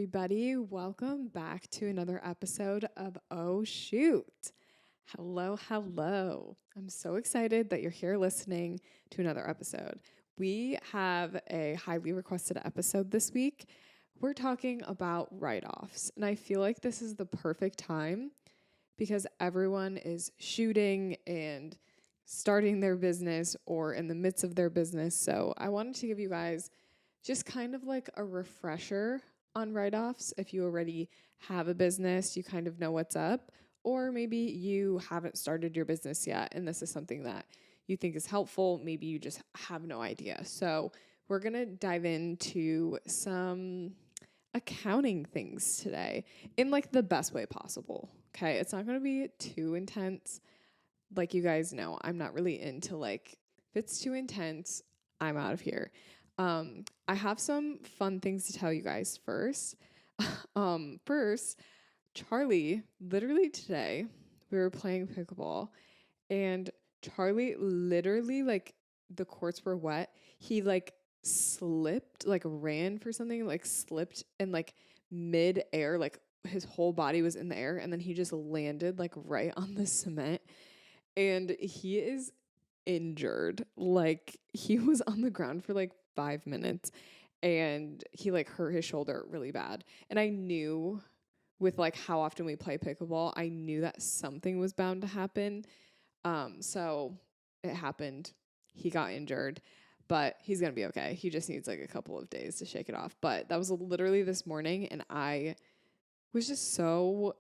everybody. Welcome back to another episode of Oh Shoot. Hello, hello. I'm so excited that you're here listening to another episode. We have a highly requested episode this week. We're talking about write offs, and I feel like this is the perfect time because everyone is shooting and starting their business or in the midst of their business. So I wanted to give you guys just kind of like a refresher on write offs. If you already have a business, you kind of know what's up, or maybe you haven't started your business yet and this is something that you think is helpful. Maybe you just have no idea. So, we're going to dive into some accounting things today in like the best way possible. Okay. It's not going to be too intense. Like you guys know, I'm not really into like, if it's too intense, I'm out of here. I have some fun things to tell you guys first. First, Charlie, literally today, we were playing pickleball and Charlie literally, like, the courts were wet. He like slipped, like ran for something, like slipped and like mid air, like his whole body was in the air and then he just landed like right on the cement and he is injured. Like he was on the ground for like 5 minutes and he like hurt his shoulder really bad. And I knew with like how often we play pickleball, I knew that something was bound to happen. So it happened. He got injured, but he's going to be okay. He just needs like a couple of days to shake it off. But that was literally this morning and I was just so,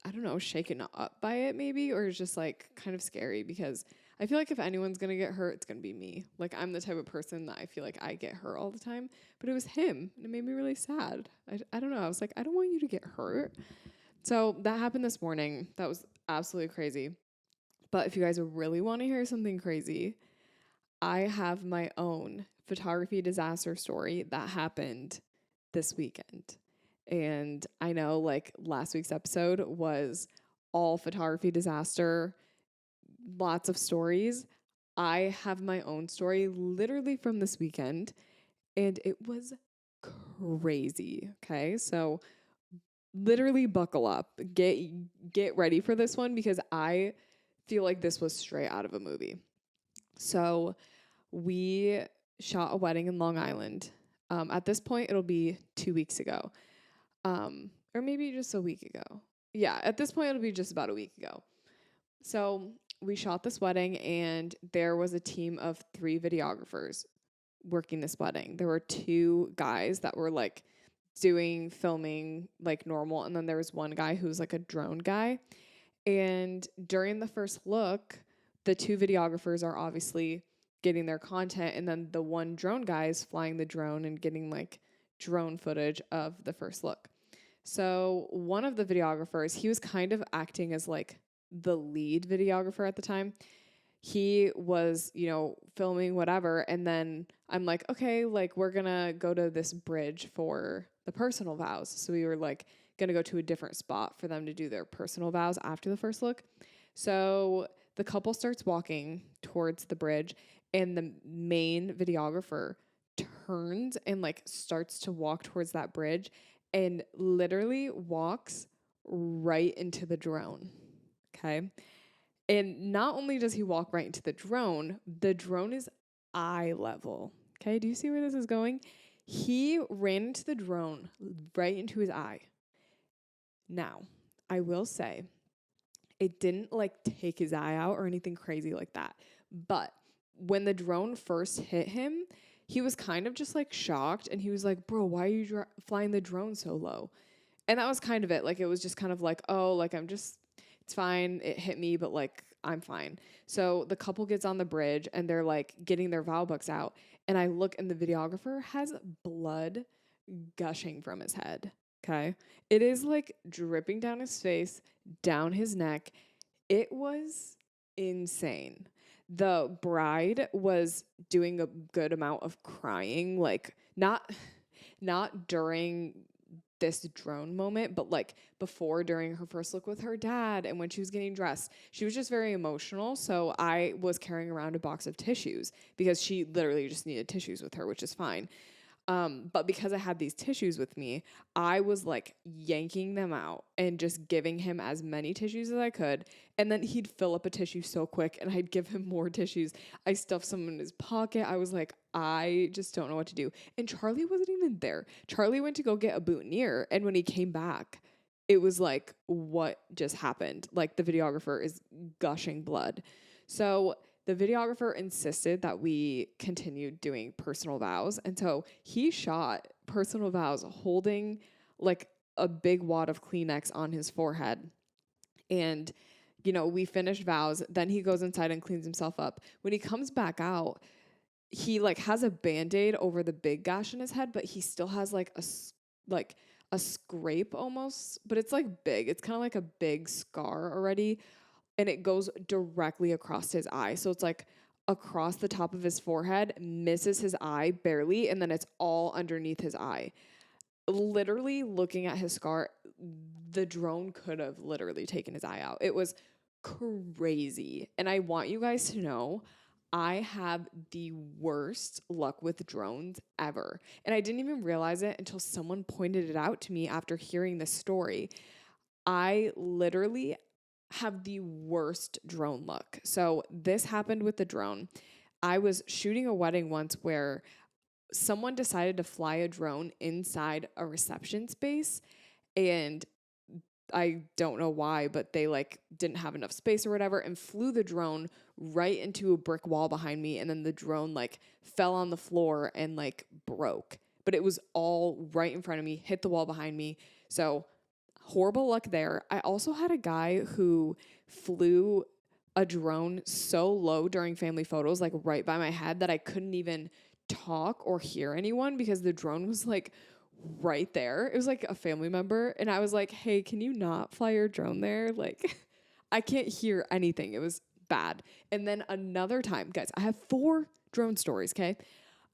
I don't know, shaken up by it maybe, or just like kind of scary because I feel like if anyone's going to get hurt, it's going to be me. Like I'm the type of person that I feel like I get hurt all the time, but it was him and it made me really sad. I don't know. I was like, I don't want you to get hurt. So that happened this morning. That was absolutely crazy. But if you guys really want to hear something crazy, I have my own photography disaster story that happened this weekend. And I know like last week's episode was all photography disaster, lots of stories. I have my own story literally from this weekend and it was crazy. Okay. So literally buckle up, get ready for this one because I feel like this was straight out of a movie. So we shot a wedding in Long Island. At this point, it'll be 2 weeks ago, or maybe just a week ago. Yeah, at this point, it'll be just about a week ago. So we shot this wedding, and there was a team of 3 videographers working this wedding. There were 2 guys that were like doing filming like normal, and then there was one guy who was like a drone guy. And during the first look, the 2 videographers are obviously getting their content, and then the one drone guy is flying the drone and getting like drone footage of the first look. So one of the videographers, he was kind of acting as like the lead videographer at the time. He was, filming whatever. And then I'm like, okay, like we're going to go to this bridge for the personal vows. So we were like going to go to a different spot for them to do their personal vows after the first look. So the couple starts walking towards the bridge and the main videographer turns and like starts to walk towards that bridge and literally walks right into the drone. Okay. And not only does he walk right into the drone is eye level. Okay. Do you see where this is going? He ran into the drone right into his eye. Now, I will say it didn't like take his eye out or anything crazy like that. But when the drone first hit him, he was kind of just like shocked and he was like, bro, why are you flying the drone so low? And that was kind of it. Like, it was just kind of like, oh, like it's fine. It hit me, but like, I'm fine. So the couple gets on the bridge and they're like getting their vow books out. And I look and the videographer has blood gushing from his head. Okay. It is like dripping down his face, down his neck. It was insane. The bride was doing a good amount of crying, like not during this drone moment, but like before, during her first look with her dad and when she was getting dressed. She was just very emotional. So I was carrying around a box of tissues because she literally just needed tissues with her, which is fine. But because I had these tissues with me, I was like yanking them out and just giving him as many tissues as I could. And then he'd fill up a tissue so quick and I'd give him more tissues. I stuffed some in his pocket. I was like, I just don't know what to do. And Charlie wasn't even there. Charlie went to go get a boutonniere. And when he came back, it was like, what just happened? Like the videographer is gushing blood. So the videographer insisted that we continued doing personal vows. And so he shot personal vows holding like a big wad of Kleenex on his forehead. And, you know, we finished vows. Then he goes inside and cleans himself up. When he comes back out, he like has a Band-Aid over the big gash in his head, but he still has like a scrape almost, but it's like big. It's kind of like a big scar already, and it goes directly across his eye. So it's like across the top of his forehead, misses his eye barely, and then it's all underneath his eye. Literally looking at his scar, the drone could have literally taken his eye out. It was crazy. And I want you guys to know I have the worst luck with drones ever. And I didn't even realize it until someone pointed it out to me after hearing this story. I literally have the worst drone luck. So this happened with the drone. I was shooting a wedding once where someone decided to fly a drone inside a reception space, and I don't know why, but they like didn't have enough space or whatever and flew the drone right into a brick wall behind me, and then the drone like fell on the floor and like broke. But it was all right in front of me, hit the wall behind me. So horrible luck there. I also had a guy who flew a drone so low during family photos, like right by my head, that I couldn't even talk or hear anyone because the drone was like right there. It was like a family member. And I was like, hey, can you not fly your drone there? Like, I can't hear anything. It was bad. And then another time, guys, I have 4 drone stories, okay?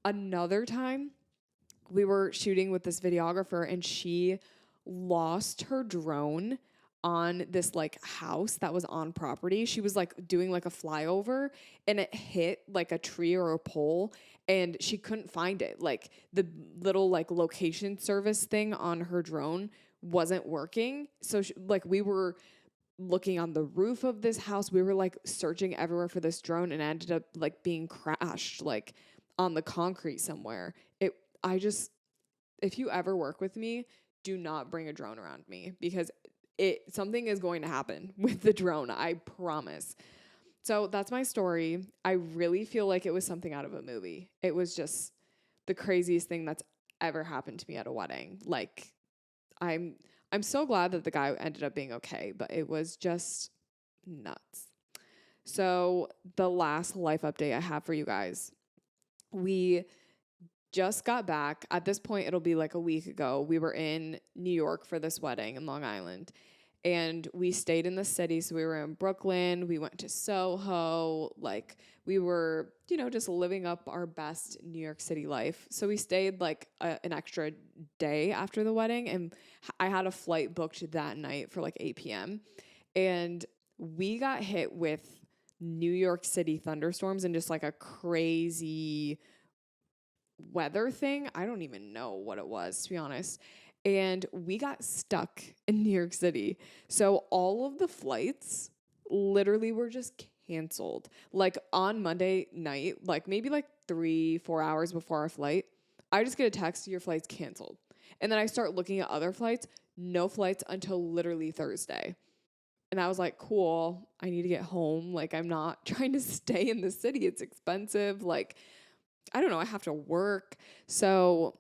Another time, we were shooting with this videographer and she lost her drone on this like house that was on property. She was like doing like a flyover and it hit like a tree or a pole and she couldn't find it. Like the little like location service thing on her drone wasn't working. So like we were looking on the roof of this house. We were like searching everywhere for this drone and ended up like being crashed like on the concrete somewhere. I just, if you ever work with me, do not bring a drone around me because something is going to happen with the drone. I promise. So that's my story. I really feel like it was something out of a movie. It was just the craziest thing that's ever happened to me at a wedding. Like I'm so glad that the guy ended up being okay, but it was just nuts. So the last life update I have for you guys. We just got back. At this point, it'll be like a week ago. We were in New York for this wedding in Long Island. And we stayed in the city. So we were in Brooklyn. We went to Soho. Like we were, you know, just living up our best New York City life. So we stayed like an extra day after the wedding. And I had a flight booked that night for like 8 p.m. And we got hit with New York City thunderstorms and just like a crazy weather thing. I don't even know what it was, to be honest. And we got stuck in New York City. So all of the flights literally were just canceled. Like on Monday night, like maybe like 3-4 hours before our flight, I just get a text, your flight's canceled. And then I start looking at other flights, no flights until literally Thursday. And I was like, cool, I need to get home. Like, I'm not trying to stay in the city. It's expensive. Like, I don't know, I have to work. So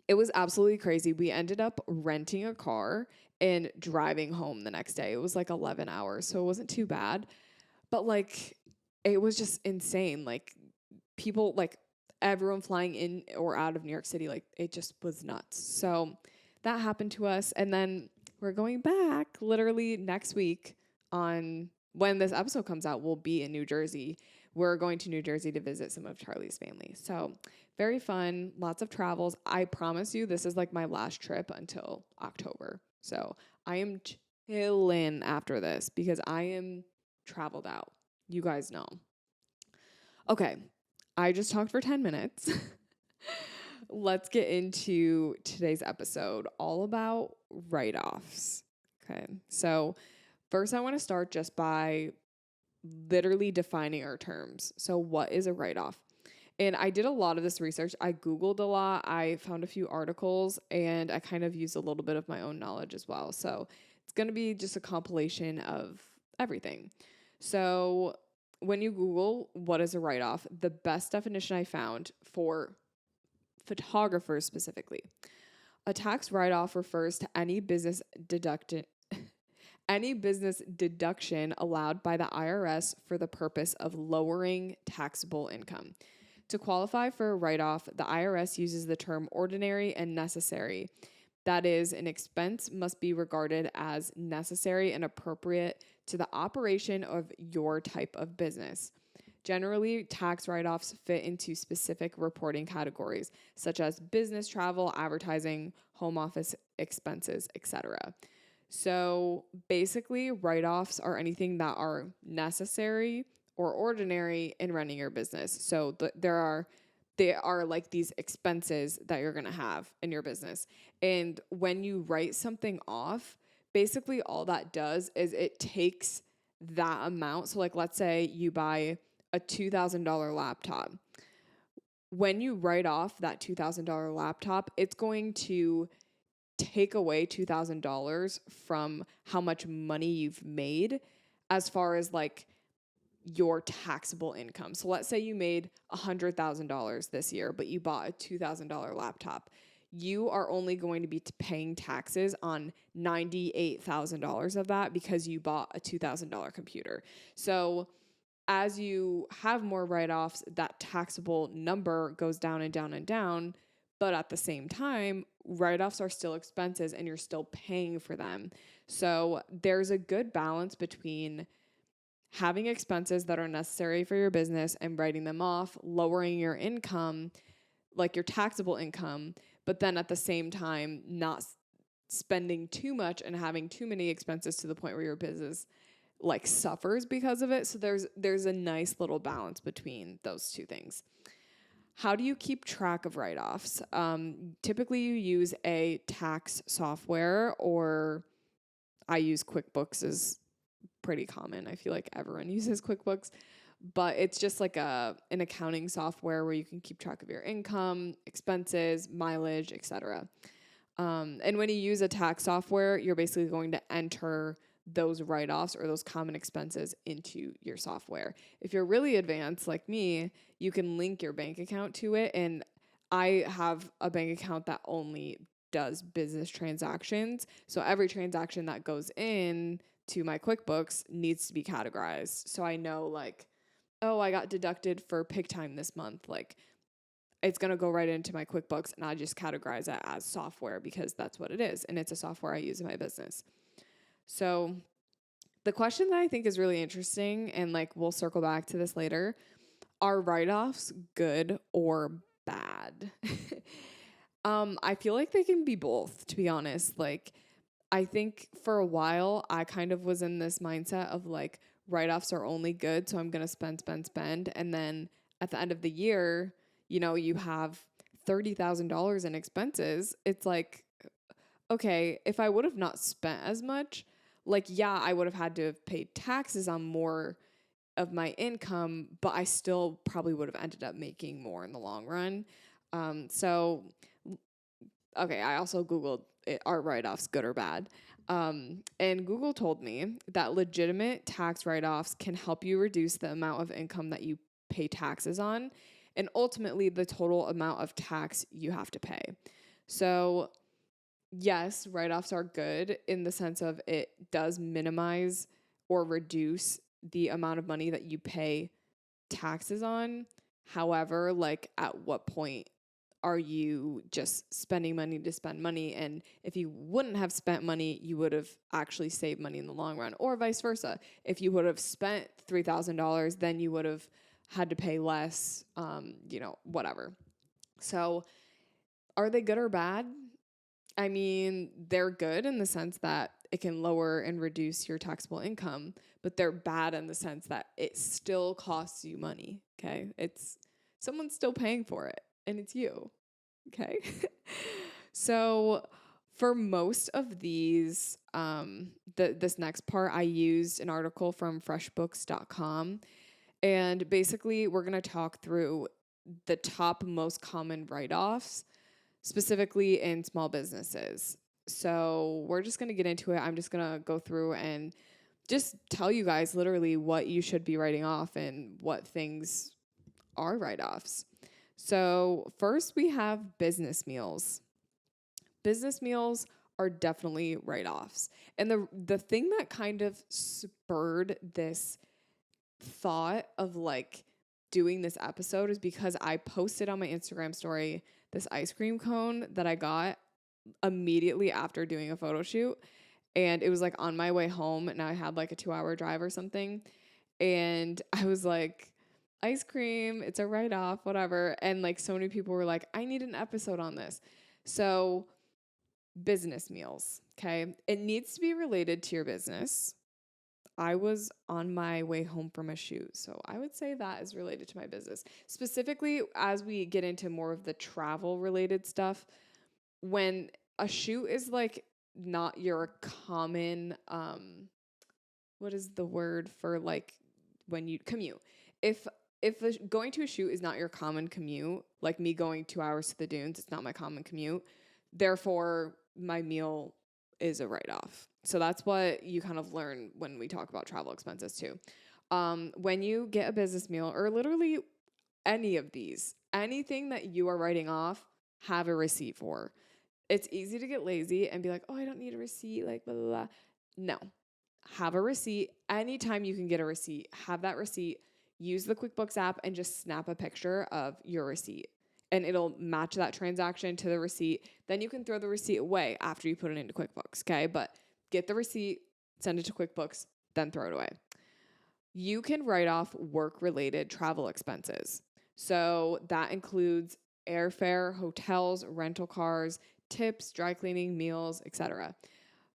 it was absolutely crazy. We ended up renting a car and driving home the next day. It was like 11 hours, so it wasn't too bad. But like, it was just insane. Like, people, like, everyone flying in or out of New York City, like, it just was nuts. So that happened to us. And then we're going back literally next week on when this episode comes out, we'll be in New Jersey. We're going to New Jersey to visit some of Charlie's family. So very fun, lots of travels. I promise you, this is like my last trip until October. So I am chilling after this because I am traveled out. You guys know. Okay, I just talked for 10 minutes. let's get into today's episode all about write-offs. Okay. So, first I want to start just by literally defining our terms. So, what is a write-off? And I did a lot of this research. I Googled a lot. I found a few articles and I kind of used a little bit of my own knowledge as well. So it's going to be just a compilation of everything. So when you Google what is a write off, the best definition I found for photographers specifically, a tax write off refers to any business deduction allowed by the IRS for the purpose of lowering taxable income. To qualify for a write off, the IRS uses the term ordinary and necessary. That is, an expense must be regarded as necessary and appropriate to the operation of your type of business. Generally, tax write offs fit into specific reporting categories, such as business travel, advertising, home office expenses, etc. So basically, write offs are anything that are necessary or ordinary in running your business. So they are like these expenses that you're going to have in your business. And when you write something off, basically all that does is it takes that amount. So like let's say you buy a $2,000 laptop. When you write off that $2,000 laptop, it's going to take away $2,000 from how much money you've made as far as like your taxable income. So let's say you made $100,000 this year, but you bought a $2,000 laptop. You are only going to be paying taxes on $98,000 of that because you bought a $2,000 computer. So as you have more write-offs, that taxable number goes down and down and down. But at the same time, write-offs are still expenses and you're still paying for them. So there's a good balance between having expenses that are necessary for your business and writing them off, lowering your income, like your taxable income, but then at the same time, not spending too much and having too many expenses to the point where your business like suffers because of it. So there's a nice little balance between those two things. How do you keep track of write-offs? Typically you use a tax software, or I use QuickBooks is pretty common. I feel like everyone uses QuickBooks, but it's just like an accounting software where you can keep track of your income, expenses, mileage, etc. And when you use a tax software, you're basically going to enter those write-offs or those common expenses into your software. If you're really advanced like me, you can link your bank account to it. And I have a bank account that only does business transactions. So every transaction that goes in to my QuickBooks needs to be categorized. So I know like, oh, I got deducted for pick time this month. Like it's going to go right into my QuickBooks and I just categorize it as software because that's what it is. And it's a software I use in my business. So the question that I think is really interesting, and like we'll circle back to this later, are write-offs good or bad? I feel like they can be both, to be honest. Like I think for a while I kind of was in this mindset of like write-offs are only good, so I'm going to spend. And then at the end of the year, you know, you have $30,000 in expenses. It's like, okay, if I would have not spent as much, like, yeah, I would have had to have paid taxes on more of my income, but I still probably would have ended up making more in the long run. So, okay, I also Googled are write-offs good or bad? And Google told me that legitimate tax write-offs can help you reduce the amount of income that you pay taxes on and ultimately the total amount of tax you have to pay. So yes, write-offs are good in the sense of it does minimize or reduce the amount of money that you pay taxes on. However, like at what point are you just spending money to spend money? And if you wouldn't have spent money, you would have actually saved money in the long run, or vice versa. If you would have spent $3,000, then you would have had to pay less, whatever. So are they good or bad? I mean, they're good in the sense that it can lower and reduce your taxable income, but they're bad in the sense that it still costs you money. Okay. Someone's still paying for it and it's you. Okay. So for most of these, this next part, I used an article from freshbooks.com. And basically, we're going to talk through the top most common write offs, specifically in small businesses. So we're just going to get into it. I'm just going to go through and just tell you guys literally what you should be writing off and what things are write offs. So, first we have business meals. Business meals are definitely write offs. And the thing that kind of spurred this thought of like doing this episode is because I posted on my Instagram story this ice cream cone that I got immediately after doing a photo shoot. And it was like on my way home, and I had like a 2 hour drive or something. And I was like, ice cream, it's a write off, whatever. And like so many people were like, I need an episode on this. So, business meals, okay? It needs to be related to your business. I was on my way home from a shoot. So I would say that is related to my business. Specifically, as we get into more of the travel related stuff, when a shoot is like not your common, what is the word for like when you commute? If going to a shoot is not your common commute, like me going 2 hours to the dunes, it's not my common commute. Therefore, my meal is a write off. So that's what you kind of learn when we talk about travel expenses too. When you get a business meal or literally any of these, anything that you are writing off, have a receipt for. It's easy to get lazy and be like, oh, I don't need a receipt, like blah, blah, blah. No, have a receipt. Anytime you can get a receipt, have that receipt. Use the QuickBooks app and just snap a picture of your receipt. And it'll match that transaction to the receipt. Then you can throw the receipt away after you put it into QuickBooks, okay? But get the receipt, send it to QuickBooks, then throw it away. You can write off work-related travel expenses. So that includes airfare, hotels, rental cars, tips, dry cleaning, meals, etc.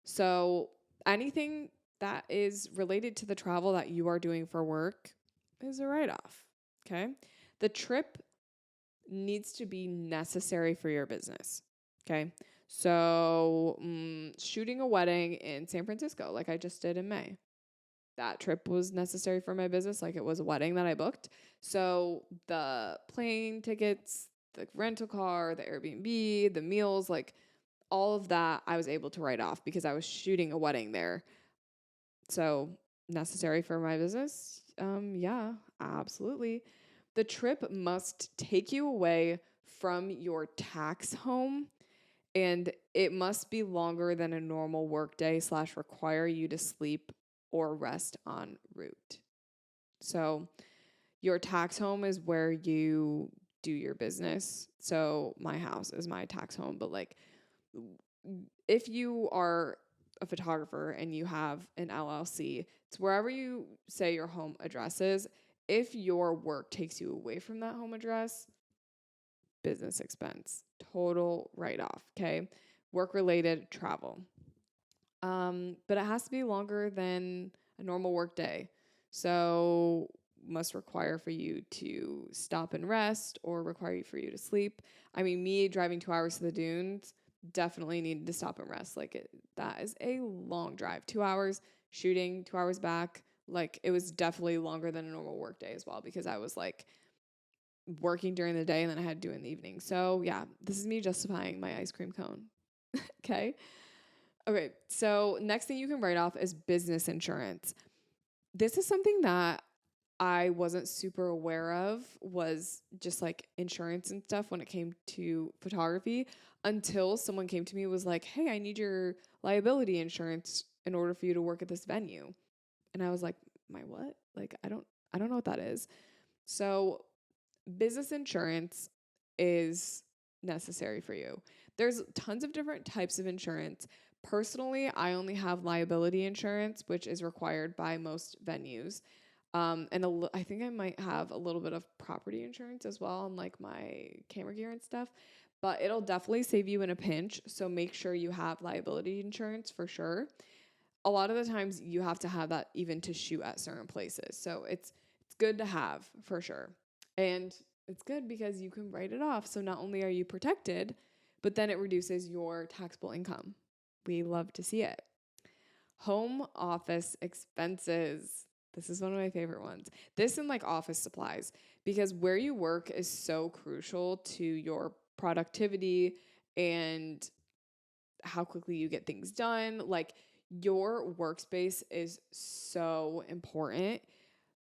So anything that is related to the travel that you are doing for work is a write-off, okay? The trip needs to be necessary for your business, okay? So shooting a wedding in San Francisco, like I just did in May, that trip was necessary for my business. Like it was a wedding that I booked. So the plane tickets, the rental car, the Airbnb, the meals, like all of that I was able to write off because I was shooting a wedding there. So necessary for my business? Yeah, absolutely. The trip must take you away from your tax home, and it must be longer than a normal workday / require you to sleep or rest en route. So your tax home is where you do your business. So my house is my tax home, but like if you are a photographer and you have an LLC, it's wherever you say your home address is. If your work takes you away from that home address, business expense, total write off, okay? Work related travel. But it has to be longer than a normal work day. So must require for you to stop and rest or require for you to sleep. I mean, me driving 2 hours to the dunes definitely needed to stop and rest. That is a long drive. 2 hours shooting, 2 hours back. Like it was definitely longer than a normal work day as well because I was like working during the day and then I had to do it in the evening. So yeah, this is me justifying my ice cream cone. Okay. Okay, so next thing you can write off is business insurance. This is something that I wasn't super aware of was just like insurance and stuff when it came to photography until someone came to me and was like, "Hey, I need your liability insurance in order for you to work at this venue." And I was like, "My what? Like I don't know what that is." So, business insurance is necessary for you. There's tons of different types of insurance. Personally, I only have liability insurance, which is required by most venues. I think I might have a little bit of property insurance as well, on like my camera gear and stuff. But it'll definitely save you in a pinch. So make sure you have liability insurance for sure. A lot of the times you have to have that even to shoot at certain places. So it's good to have for sure. And It's good because you can write it off. So not only are you protected, but then it reduces your taxable income. We love to see it. Home office expenses. This is one of my favorite ones. This and like office supplies, because where you work is so crucial to your productivity and how quickly you get things done. Like your workspace is so important.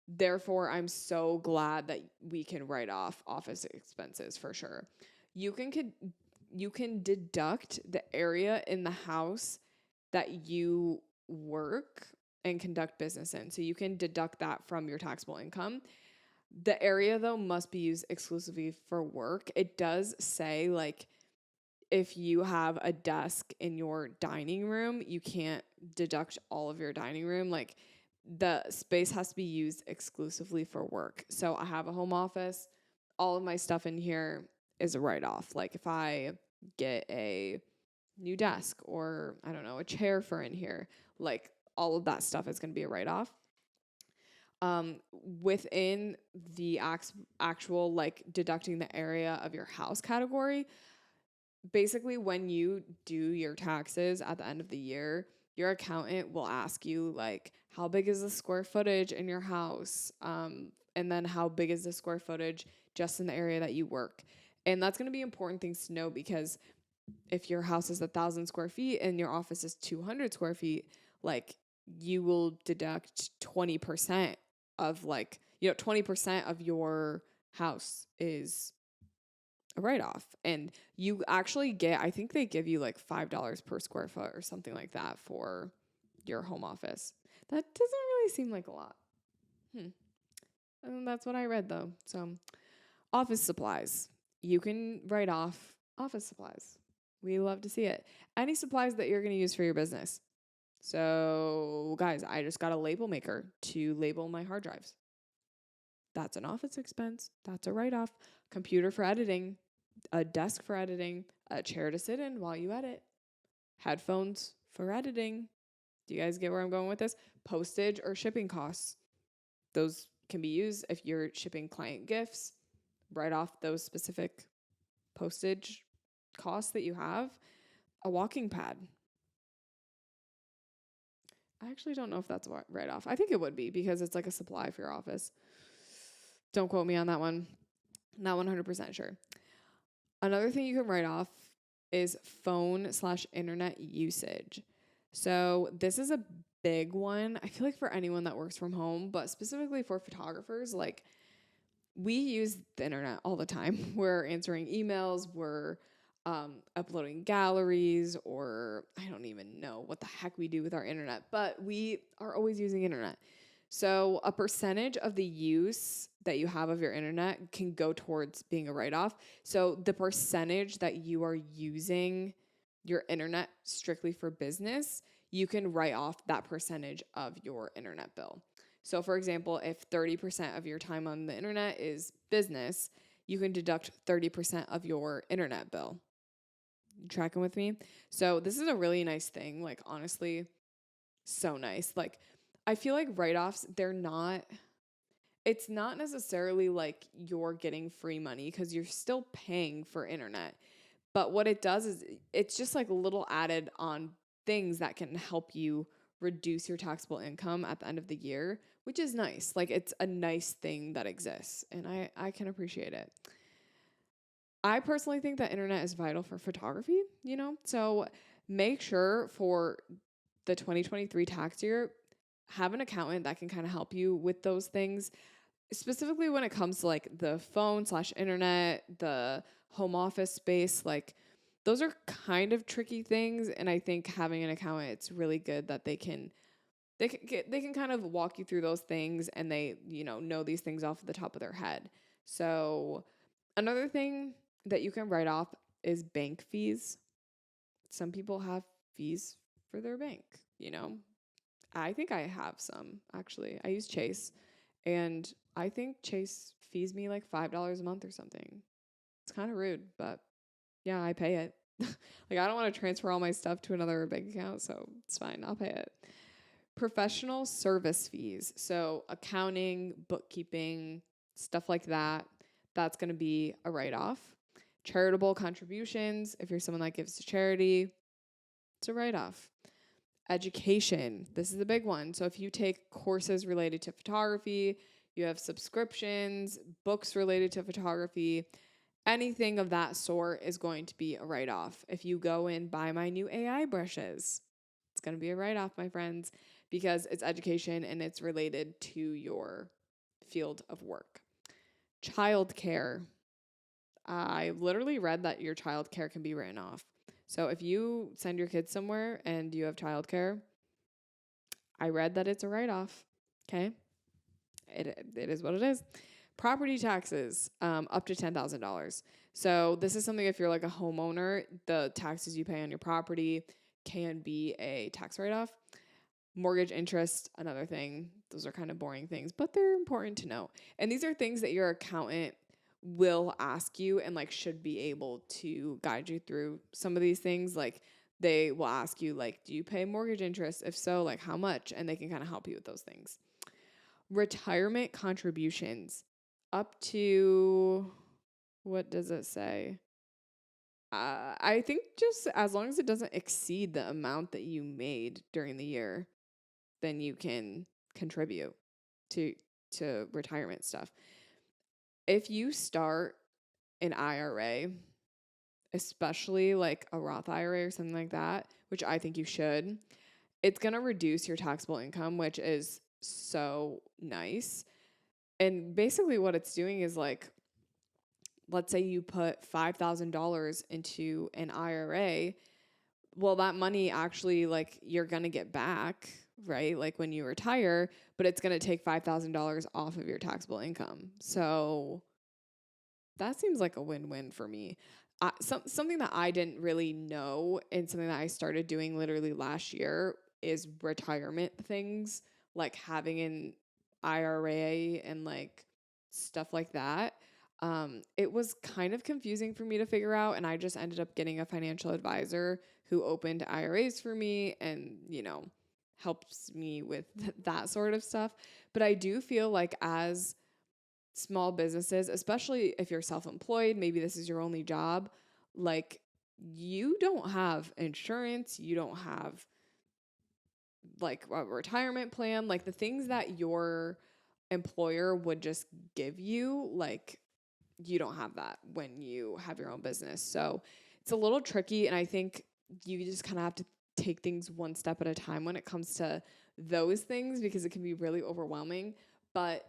Therefore, I'm so glad that we can write off office expenses for sure. You can you can deduct the area in the house that you work and conduct business in. So you can deduct that from your taxable income. The area though must be used exclusively for work. It does say like if you have a desk in your dining room, you can't deduct all of your dining room. Like the space has to be used exclusively for work. So I have a home office. All of my stuff in here is a write off. Like if I get a new desk or I don't know, a chair for in here, like all of that stuff is going to be a write off. Within the actual like deducting the area of your house category, basically when you do your taxes at the end of the year, your accountant will ask you like how big is the square footage in your house, and then how big is the square footage just in the area that you work. And that's going to be important things to know, because if your house is 1,000 square feet and your office is 200 square feet, like you will deduct 20% of like, 20% of your house is a write-off. And you actually get, I think they give you like $5 per square foot or something like that for your home office. That doesn't really seem like a lot. And that's what I read though. So office supplies, you can write off office supplies. We love to see it. Any supplies that you're going to use for your business. So guys, I just got a label maker to label my hard drives. That's an office expense. That's a write-off. Computer for editing, a desk for editing, a chair to sit in while you edit, headphones for editing. Do you guys get where I'm going with this? Postage or shipping costs. Those can be used if you're shipping client gifts. Write off those specific postage costs that you have. A walking pad. I actually don't know if that's a write-off. I think it would be because it's like a supply for your office. Don't quote me on that one. Not 100% sure. Another thing you can write off is phone/internet usage. So this is a big one. I feel like for anyone that works from home, but specifically for photographers, like we use the internet all the time. We're answering emails, we're uploading galleries, or I don't even know what the heck we do with our internet, but we are always using internet. So a percentage of the use that you have of your internet can go towards being a write-off. So the percentage that you are using your internet strictly for business, you can write off that percentage of your internet bill. So for example, if 30% of your time on the internet is business, you can deduct 30% of your internet bill. You tracking with me? So this is a really nice thing. Like honestly, so nice. Like I feel like write-offs, it's not necessarily like you're getting free money because you're still paying for internet. But what it does is it's just like little added on things that can help you reduce your taxable income at the end of the year, which is nice. Like it's a nice thing that exists, and I can appreciate it. I personally think that internet is vital for photography, So make sure for the 2023 tax year, have an accountant that can kind of help you with those things, specifically when it comes to like the phone/internet, the home office space. Like those are kind of tricky things, and I think having an accountant, it's really good that they can kind of walk you through those things, and they know these things off the top of their head. So another thing that you can write off is bank fees. Some people have fees for their bank, I think I have some, actually. I use Chase, and I think Chase fees me like $5 a month or something. It's kind of rude, but yeah, I pay it. Like, I don't want to transfer all my stuff to another bank account, so it's fine. I'll pay it. Professional service fees. So accounting, bookkeeping, stuff like that. that's going to be a write-off. Charitable contributions, if you're someone that gives to charity, it's a write-off. Education, this is the big one. So if you take courses related to photography, you have subscriptions, books related to photography, anything of that sort is going to be a write-off. If you go and buy my new AI brushes, it's going to be a write-off, my friends, because it's education and it's related to your field of work. Childcare. I literally read that your childcare can be written off. So if you send your kids somewhere and you have childcare, I read that it's a write-off. Okay. It is what it is. Property taxes, up to $10,000. So this is something, if you're like a homeowner, the taxes you pay on your property can be a tax write-off. Mortgage interest, another thing. Those are kind of boring things, but they're important to know. And these are things that your accountant will ask you and like should be able to guide you through some of these things. Like they will ask you, like, do you pay mortgage interest? If so, like how much? And they can kind of help you with those things. Retirement contributions, up to, what does it say? I think just as long as it doesn't exceed the amount that you made during the year, then you can contribute to retirement stuff. If you start an IRA, especially like a Roth IRA or something like that, which I think you should, it's going to reduce your taxable income, which is so nice. And basically what it's doing is, like, let's say you put $5,000 into an IRA. Well, that money actually, like, you're going to get back, right? Like when you retire, but it's going to take $5,000 off of your taxable income. So that seems like a win-win for me. Something that I didn't really know and something that I started doing literally last year is retirement things, like having an IRA and like stuff like that. It was kind of confusing for me to figure out, and I just ended up getting a financial advisor who opened IRAs for me and, helps me with that sort of stuff. But I do feel like as small businesses, especially if you're self-employed, maybe this is your only job, like you don't have insurance, you don't have like a retirement plan, like the things that your employer would just give you, like you don't have that when you have your own business. So it's a little tricky, and I think you just kind of have to take things one step at a time when it comes to those things, because it can be really overwhelming. But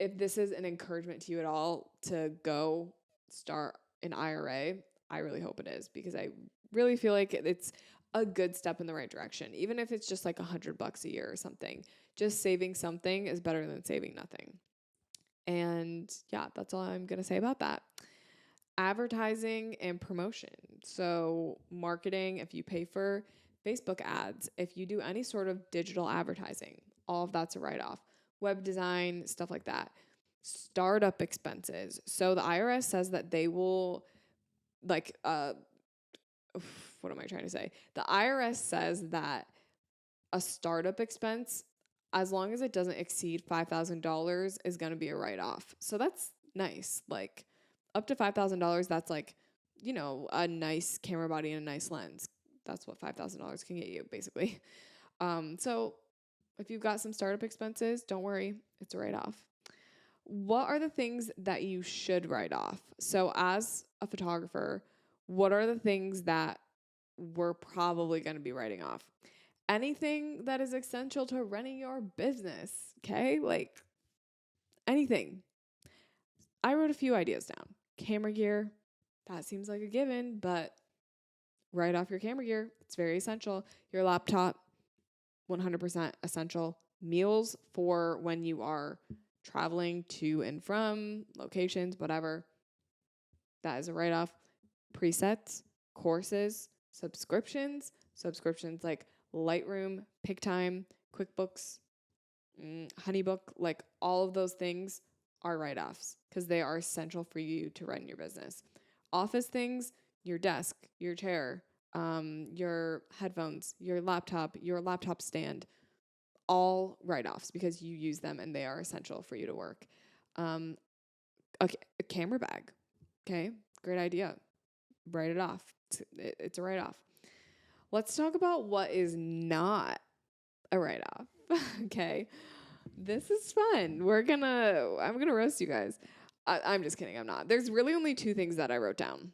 if this is an encouragement to you at all to go start an IRA, I really hope it is, because I really feel like it's a good step in the right direction. Even if it's just like $100 a year or something, just saving something is better than saving nothing. And yeah, that's all I'm going to say about that. Advertising and promotion. So marketing, if you pay for Facebook ads, if you do any sort of digital advertising, all of that's a write-off. Web design, stuff like that. Startup expenses. So the IRS says that they will, like, what am I trying to say? The IRS says that a startup expense, as long as it doesn't exceed $5,000, is going to be a write-off. So that's nice. Like up to $5,000, that's like, a nice camera body and a nice lens. That's what $5,000 can get you, basically. So if you've got some startup expenses, don't worry, it's a write-off. What are the things that you should write off? So as a photographer, what are the things that we're probably going to be writing off? Anything that is essential to running your business, okay? Like anything. I wrote a few ideas down. Camera gear, that seems like a given, but write off your camera gear. It's very essential. Your laptop, 100% essential. Meals for when you are traveling to and from locations, whatever, that is a write-off. Presets, courses, subscriptions like Lightroom, PicTime, QuickBooks, HoneyBook, like all of those things are write-offs because they are essential for you to run your business. Office things, your desk, your chair, your headphones, your laptop stand, all write-offs because you use them and they are essential for you to work. a camera bag. Okay, great idea. Write it off. It's a write off. Let's talk about what is not a write off. Okay, this is fun. I'm gonna roast you guys. I'm just kidding. I'm not. There's really only two things that I wrote down.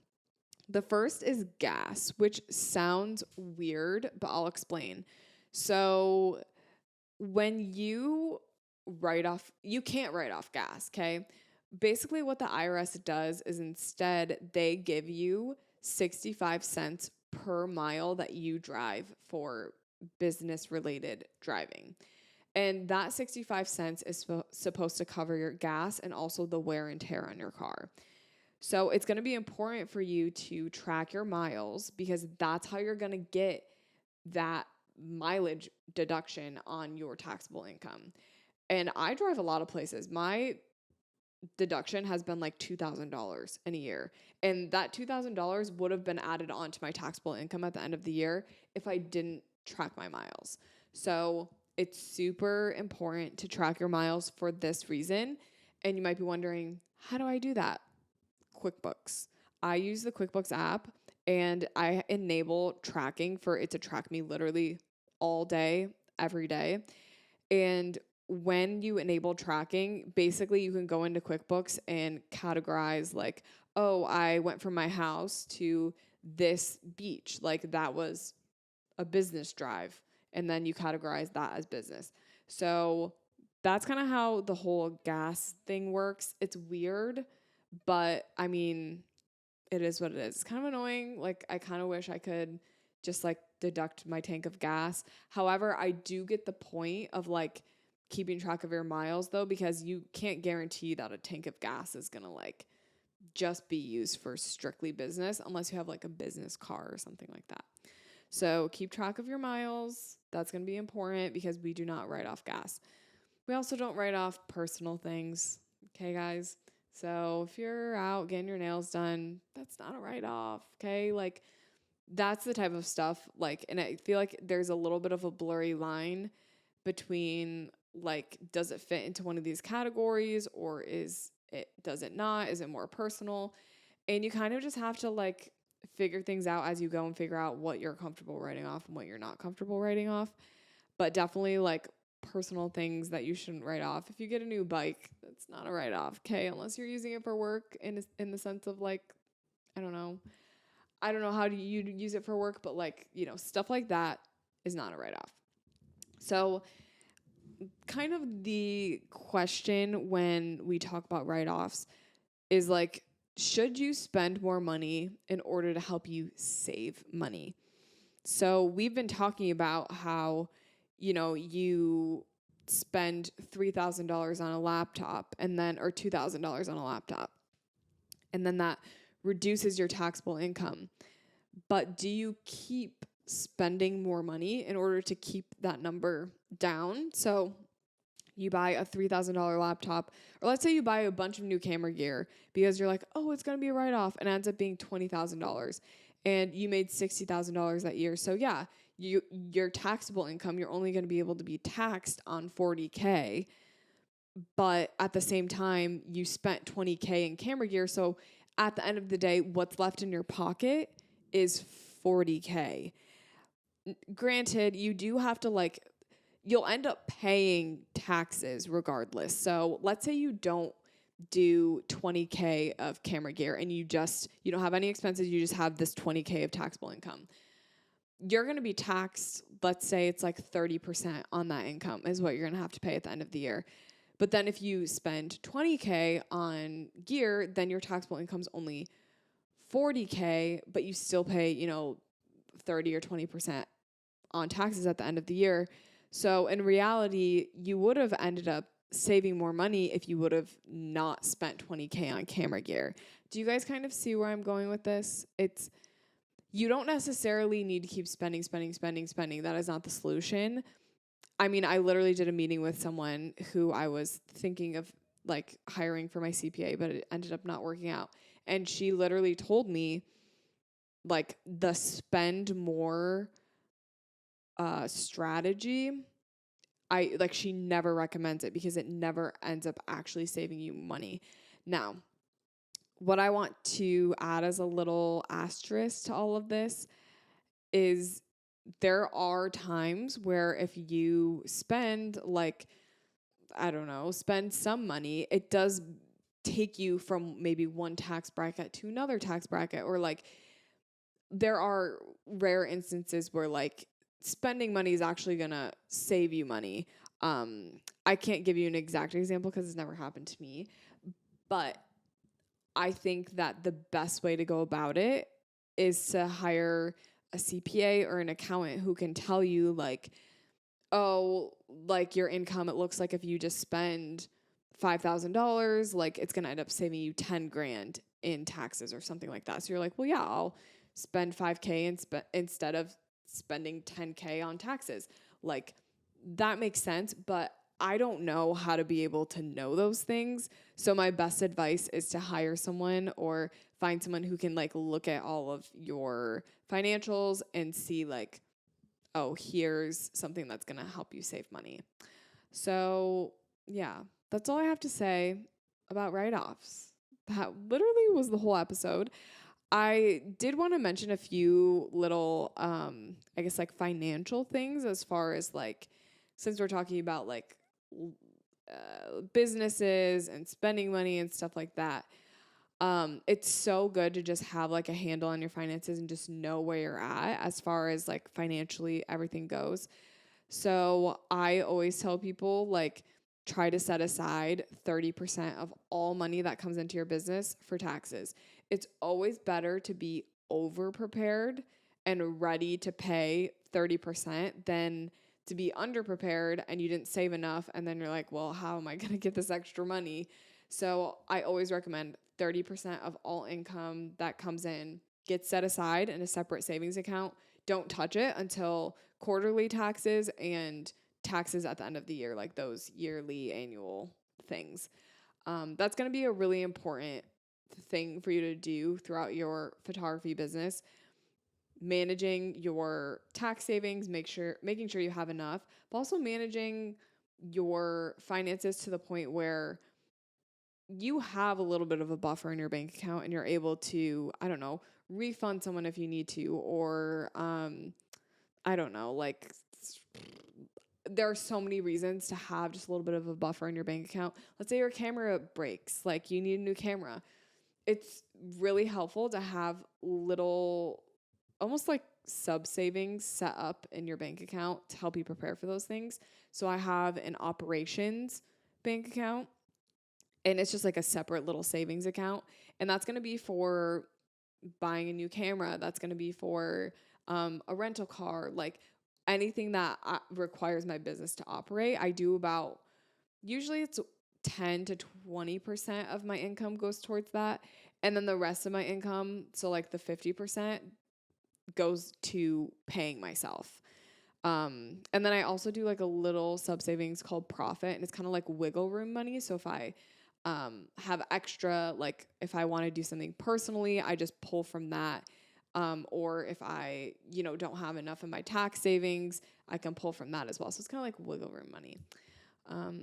The first is gas, which sounds weird, but I'll explain. So when you can't write off gas, okay? Basically, what the IRS does is instead they give you 65 cents per mile that you drive for business related driving. And that 65 cents is supposed to cover your gas and also the wear and tear on your car. So it's going to be important for you to track your miles because that's how you're going to get that mileage deduction on your taxable income. And I drive a lot of places. My deduction has been like $2,000 in a year. And that $2,000 would have been added onto my taxable income at the end of the year if I didn't track my miles. So it's super important to track your miles for this reason. And you might be wondering, how do I do that? QuickBooks. I use the QuickBooks app and I enable tracking for it to track me literally all day, every day. And when you enable tracking, basically you can go into QuickBooks and categorize like, oh, I went from my house to this beach. Like that was a business drive. And then you categorize that as business. So that's kind of how the whole gas thing works. It's weird, but I mean, it is what it is. It's kind of annoying. Like, I kind of wish I could just like deduct my tank of gas. However, I do get the point of like keeping track of your miles though, because you can't guarantee that a tank of gas is going to like just be used for strictly business unless you have like a business car or something like that. So keep track of your miles. That's going to be important because we do not write off gas. We also don't write off personal things. Okay, guys? So if you're out getting your nails done, that's not a write-off, okay? Like, that's the type of stuff, like, and I feel like there's a little bit of a blurry line between, like, does it fit into one of these categories or does it not? Is it more personal? And you kind of just have to, like, figure things out as you go and figure out what you're comfortable writing off and what you're not comfortable writing off. But definitely, like, personal things that you shouldn't write off. If you get a new bike, that's not a write off, okay? Unless you're using it for work in the sense of like, I don't know. I don't know how do you use it for work, but like, stuff like that is not a write off. So kind of the question when we talk about write offs is like, should you spend more money in order to help you save money? So we've been talking about how you spend $3,000 on a laptop or $2,000 on a laptop, and then that reduces your taxable income. But do you keep spending more money in order to keep that number down? So you buy a $3,000 laptop, or let's say you buy a bunch of new camera gear because you're like, oh, it's going to be a write-off, and it ends up being $20,000, and you made $60,000 that year. So yeah, your taxable income, you're only going to be able to be taxed on $40K, but at the same time, you spent $20K in camera gear. So at the end of the day, what's left in your pocket is $40K. Granted, you do have to you'll end up paying taxes regardless. So let's say you don't do $20K of camera gear and you don't have any expenses. You just have this $20K of taxable income. You're going to be taxed. Let's say it's like 30% on that income is what you're going to have to pay at the end of the year. But then if you spend $20K on gear, then your taxable income's only $40K, but you still pay, 30 or 20% on taxes at the end of the year. So in reality, you would have ended up saving more money if you would have not spent $20K on camera gear. Do you guys kind of see where I'm going with this? You don't necessarily need to keep spending. That is not the solution. I mean, I literally did a meeting with someone who I was thinking of like hiring for my CPA, but it ended up not working out. And she literally told me like the spend more strategy, she never recommends it because it never ends up actually saving you money. Now, what I want to add as a little asterisk to all of this is there are times where if you spend like, I don't know, spend some money, it does take you from maybe one tax bracket to another tax bracket, or like there are rare instances where like spending money is actually going to save you money. I can't give you an exact example because it's never happened to me, but I think that the best way to go about it is to hire a CPA or an accountant who can tell you like, oh, like your income, it looks like if you just spend $5,000, like it's going to end up saving you 10 grand in taxes or something like that. So you're like, well, yeah, I'll spend 5K instead of spending 10K on taxes. Like that makes sense, but I don't know how to be able to know those things. So my best advice is to hire someone or find someone who can like look at all of your financials and see like, oh, here's something that's going to help you save money. So, yeah, that's all I have to say about write-offs. That literally was the whole episode. I did want to mention a few little, I guess, like financial things as far as like, since we're talking about like businesses and spending money and stuff like that. It's so good to just have like a handle on your finances and just know where you're at as far as like financially everything goes. So I always tell people like try to set aside 30% of all money that comes into your business for taxes. It's always better to be over prepared and ready to pay 30% than to be underprepared and you didn't save enough and then you're like, well, how am I going to get this extra money? So I always recommend 30% of all income that comes in gets set aside in a separate savings account. Don't touch it until quarterly taxes and taxes at the end of the year, like those yearly annual things. That's going to be a really important thing for you to do throughout your photography business. Managing your tax savings, making sure you have enough, but also managing your finances to the point where you have a little bit of a buffer in your bank account and you're able to, I don't know, refund someone if you need to, or I don't know, like there are so many reasons to have just a little bit of a buffer in your bank account. Let's say your camera breaks, like you need a new camera. It's really helpful to have little, almost like sub savings set up in your bank account to help you prepare for those things. So I have an operations bank account and it's just like a separate little savings account. And that's going to be for buying a new camera. That's going to be for a rental car, like anything that requires my business to operate. I do about, usually it's 10 to 20% of my income goes towards that. And then the rest of my income, so like the 50%, goes to paying myself. And then I also do like a little sub savings called profit, and it's kind of like wiggle room money. So if I have extra, like if I want to do something personally, I just pull from that. Or if I, don't have enough in my tax savings, I can pull from that as well. So it's kind of like wiggle room money.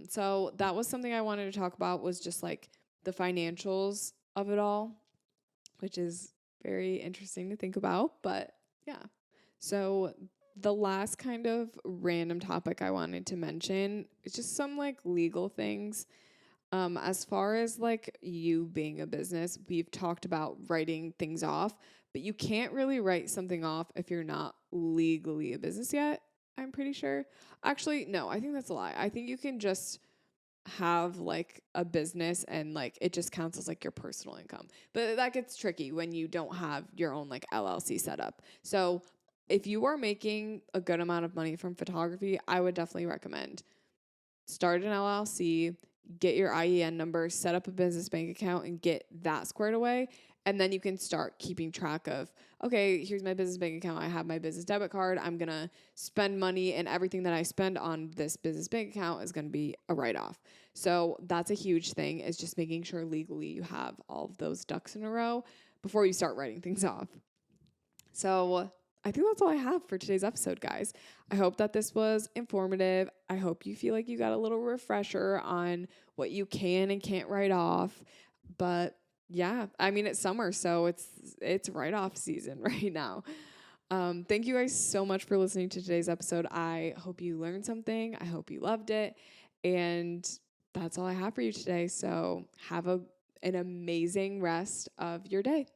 So that was something I wanted to talk about, was just like the financials of it all, which is very interesting to think about. But yeah. So the last kind of random topic I wanted to mention is just some like legal things. As far as like you being a business, we've talked about writing things off, but you can't really write something off if you're not legally a business yet, I'm pretty sure. Actually, no, I think that's a lie. I think you can just have like a business and like it just counts as like your personal income. But that gets tricky when you don't have your own like LLC set up. So if you are making a good amount of money from photography, I would definitely recommend start an LLC, get your IEN number, set up a business bank account, and get that squared away. And then you can start keeping track of, okay, here's my business bank account. I have my business debit card. I'm going to spend money, and everything that I spend on this business bank account is going to be a write-off. So that's a huge thing, is just making sure legally you have all of those ducks in a row before you start writing things off. So I think that's all I have for today's episode, guys. I hope that this was informative. I hope you feel like you got a little refresher on what you can and can't write off. But Yeah, I mean it's summer, so it's right off season right now. Thank you guys so much for listening to today's episode. I hope you learned something. I hope you loved it. And that's all I have for you today. So have an amazing rest of your day.